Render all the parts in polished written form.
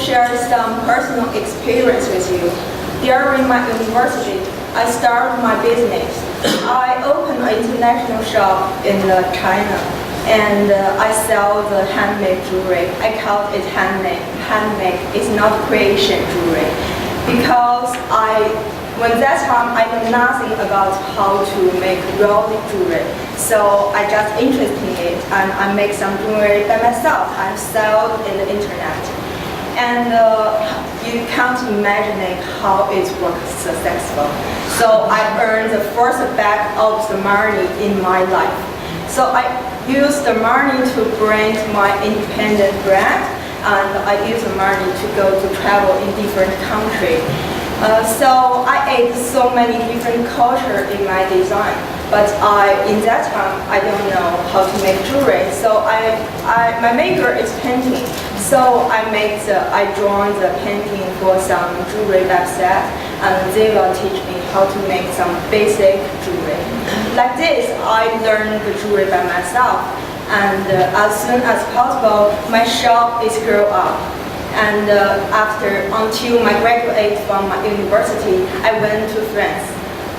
share some personal experience with you. During my university, I started my business. I opened an international shop in China, and I sell the handmade jewelry. I call it handmade. Handmade is not creation jewelry, because when that time I know nothing about how to make real jewelry. So I just interested in it, and I make some jewelry by myself and sell in the internet. And you can't imagine how it works successful. So I earned the first bag of the money in my life. So I used the money to brand my independent brand, and I used the money to go to travel in different countries. So I ate so many different cultures in my design, but in that time I don't know how to make jewelry. So my major is painting. So I joined the painting for some jewelry website, and they will teach me how to make some basic jewelry. Like this, I learned the jewelry by myself, and as soon as possible, my shop is grow up. And until I graduate from my university, I went to France.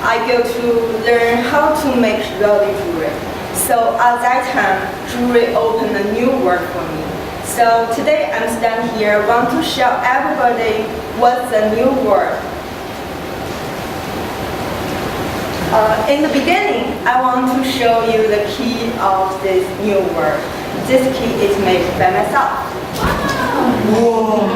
I go to learn how to make real jewelry. So at that time, jewelry opened a new world for me. So today I'm standing here, want to show everybody what's the new world. In the beginning, I want to show you the key of this new world. This key is made by myself. Whoa.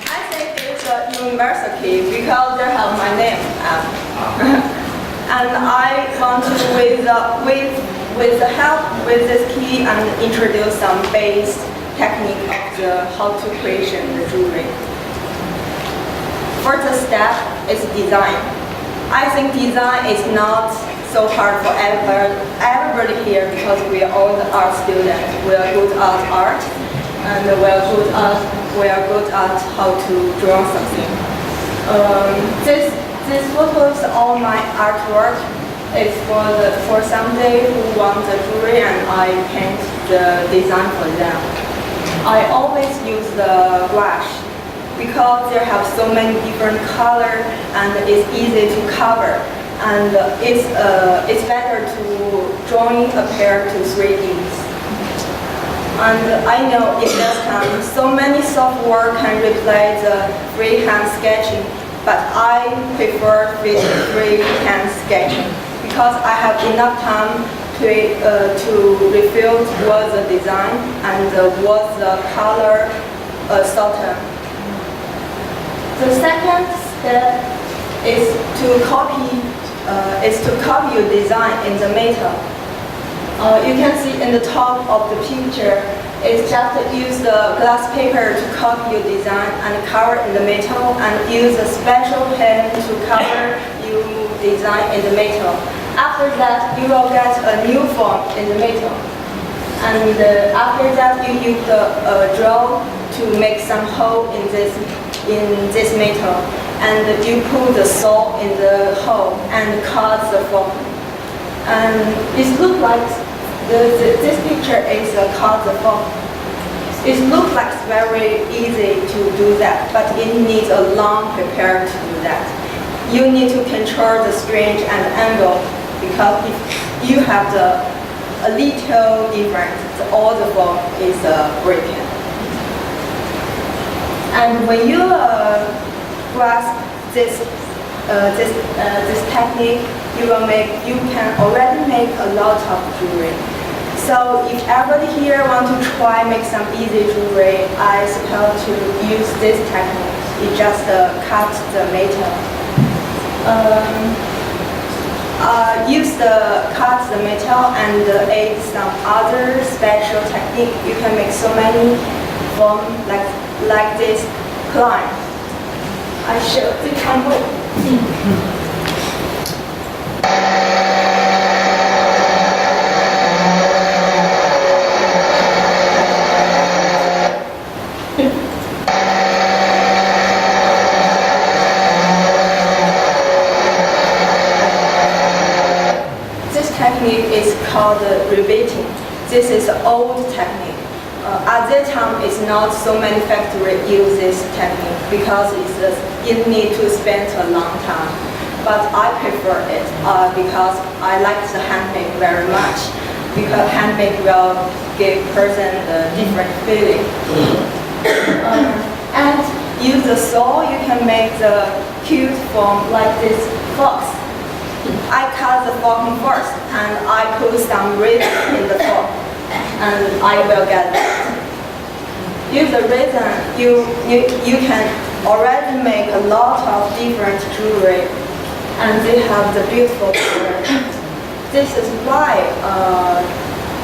I think it's a universal key because they have my name. And I want to, with the help with this key, and introduce some base technique of how to create the jewelry. First step is design. I think design is not so hard for everybody here, because we are all art students. We are good at art, and we are good at how to draw something. This photo is all my artwork. It's for somebody who wants the jewelry, and I paint the design for them. I always use the brush, because they have so many different colors, and it's easy to cover, and it's better to drawing a pair to 3Ds. And I know in this time so many software can replace the freehand sketching, but I prefer freehand sketching because I have enough time to reveal what the design and what the color sorted. The second step is to copy your design in the metal. You can see in the top of the picture, it's just use the glass paper to copy your design and cover in the metal, and use a special pen to cover your design in the metal. After that, you will get a new form in the metal. And after that, you use the drill to make some hole in this metal, and you put the saw in the hole and cut the form. And it looks like this picture is cut the form. It looks like it's very easy to do that, but it needs a long prepare to do that. You need to control the stretch and angle, because if you have a little difference, all the form is breaking. And when you grasp this technique, you can already make a lot of jewelry. So if everybody here want to try make some easy jewelry, I suppose to use this technique. You just cut the metal. Cut the metal and add some other special technique. You can make so many form like this climb. I show the camera. called rebating. This is an old technique. At that time, it's not so many factories use this technique because it need to spend a long time. But I prefer it because I like the handmade very much. Because handmade will give person a different feeling. And use the saw, you can make the cute form like this fox. I cut the form first and I put some resin in the form and I will get that. Use the resin, you can already make a lot of different jewelry and they have the beautiful color. This is why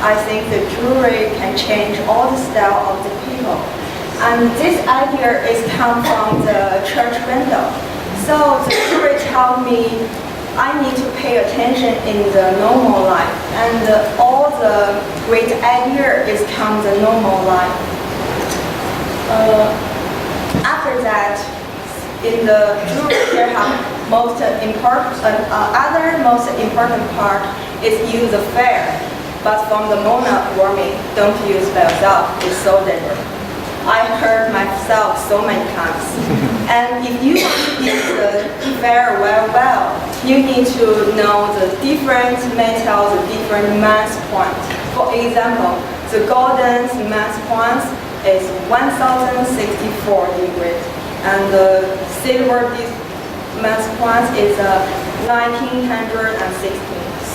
I think the jewelry can change all the style of the people. And this idea is come from the church window. So the jewelry tell me I need to pay attention in the normal life. And all the great idea is come the normal life. After that, in the jewelry here have other most important part is use the fair. But from the Mona warming, don't use by yourself, it's so dangerous. I heard myself so many times. And if you want to use the fair well, you need to know the different metals, the different mass points. For example, the golden mass points is 1064 degrees, and the silver mass points is 1916.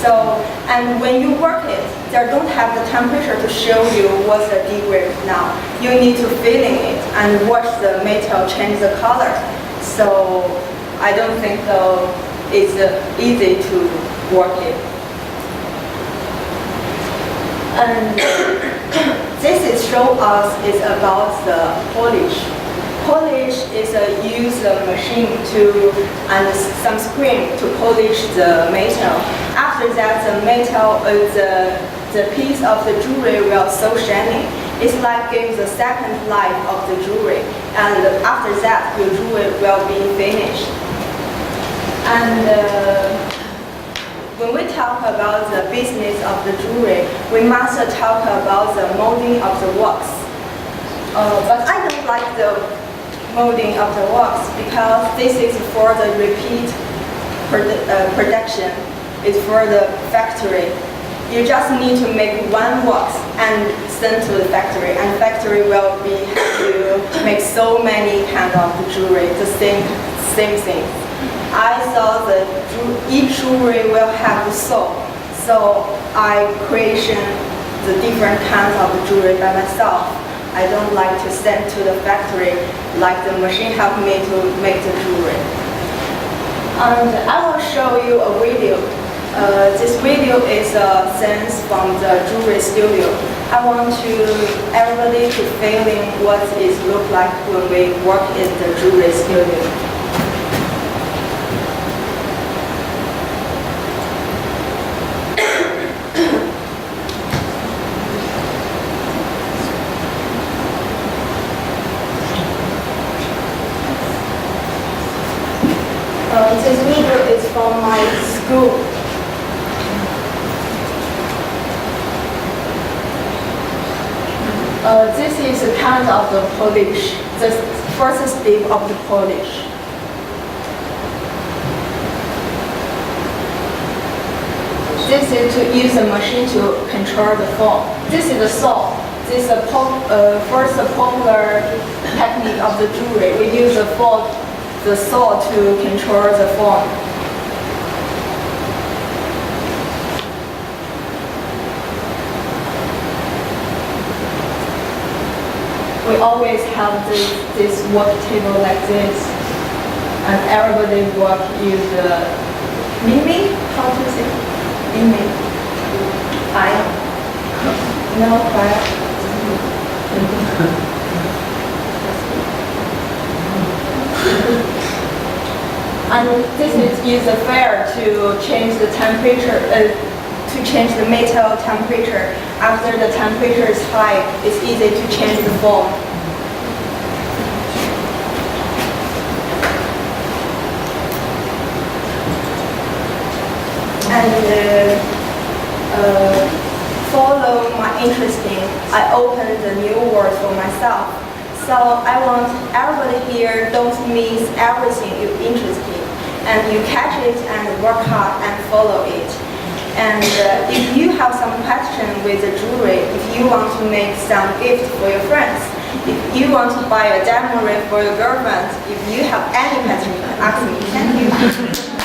So, and when you work it, they don't have the temperature to show you what's the degree now. You need to feeling it and watch the metal change the color. So, I don't think so it's easy to work it. And this is show us is about the polish. Polish is use a machine and some screen to polish the metal. After that, the metal, the piece of the jewelry will so shiny. It's like gives a second life of the jewelry. And after that, your jewelry will be finished. And when we talk about the business of the jewelry, we must talk about the molding of the wax. But I don't like the molding of the wax because this is for the repeat production. It's for the factory. You just need to make one wax and send to the factory, and factory will be have to make so many kind of jewelry, the same thing. I saw that each jewelry will have the soul, so I creation the different kinds of jewelry by myself. I don't like to send to the factory like the machine helped me to make the jewelry. And I will show you a video. This video is a sense from the jewelry studio. I want everybody to feeling what it look like when we work in the jewelry studio. This video is from my school. This is a kind of the polish, the first step of the polish. This is to use a machine to control the form. This is the saw. This is the first popular technique of the jewelry. We use the saw to control the form. We always have this work table like this, and everybody work use the mimi. How to say mimi? Fire? No fire. And this is use a fair to change the temperature, to change the metal temperature. After the temperature is high, it's easy to change the form. And follow my interest in, I opened a new world for myself. So I want everybody here don't miss everything you're interested in, and you catch it and work hard and follow it. And if you have some question with the jewelry, if you want to make some gift for your friends, if you want to buy a diamond ring for your girlfriend, if you have any question, you can ask me. Thank you.